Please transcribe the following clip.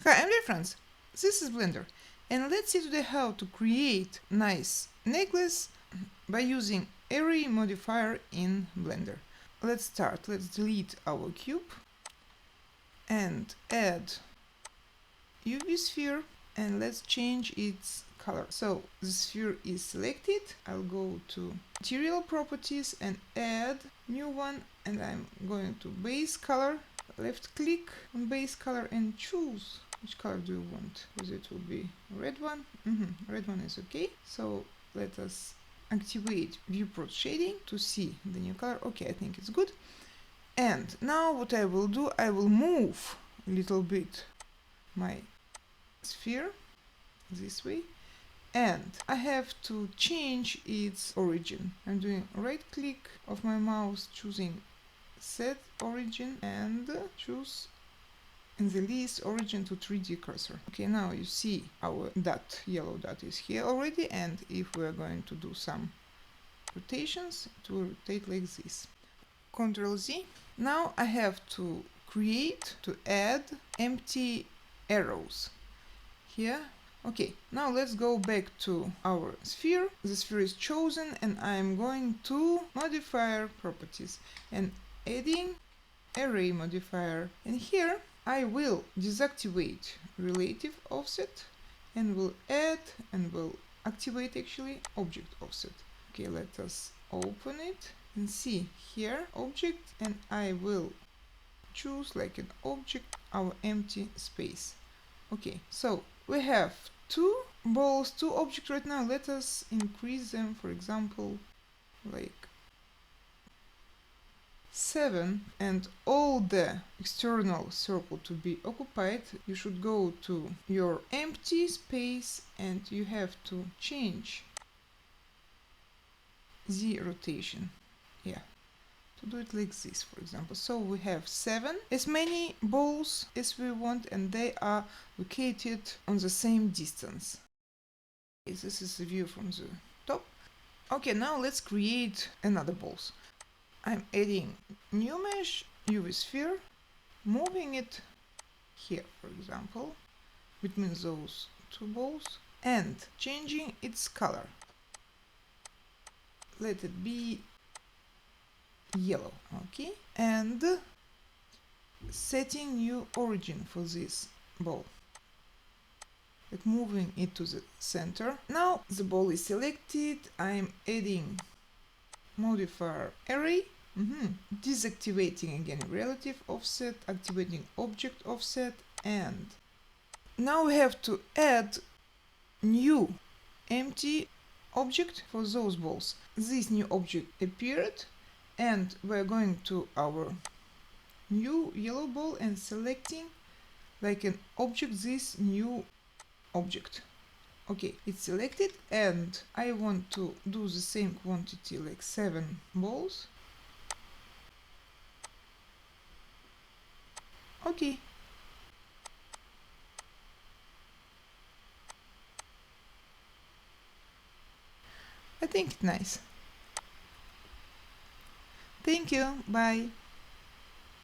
Hi, I'm dear friends. This is Blender, and let's see today how to create nice necklace by using Array Modifier in Blender. Let's start. Let's delete our cube and add UV sphere, and let's change its color. So the sphere is selected. I'll go to material properties and add new one, and I'm going to base color. Left click on base color and choose which color do you want, because it will be red one. Red one is okay. So let us activate viewport shading to see the new color. Okay, I think it's good. And now what I will do, I will move a little bit my sphere this way, and I have to change its origin. I'm doing right click of my mouse, choosing set origin, and choose in the list origin to 3D cursor. Okay, now you see our dot, yellow dot is here already, and if we're going to do some rotations, it will rotate like this. Ctrl Z. Now I have to add empty arrows here. Okay, now let's go back to our sphere. The sphere is chosen, and I'm going to modifier properties and adding array modifier, and here I will deactivate relative offset and will add and will activate actually object offset. Okay, let us open it and see here object, and I will choose like an object our empty space. Okay, so we have two balls, two objects right now. Let us increase them, for example, like 7, and all the external circle to be occupied. You should go to your empty space and you have to change the rotation. Yeah, to do it like this, for example. So we have 7, as many balls as we want, and they are located on the same distance. Okay, this is the view from the top. Okay, now let's create another balls. I'm adding new mesh, UV sphere, moving it here, for example, between those two balls, and changing its color. Let it be yellow, okay? And setting new origin for this ball, like moving it to the center. Now the ball is selected. I'm adding modifier array. Deactivating again relative offset, activating object offset, and now we have to add new empty object for those balls. This new object appeared, and we're going to our new yellow ball and selecting like an object this new object. Okay, it's selected, and I want to do the same quantity, like 7 balls. Okay. I think it's nice. Thank you. Bye.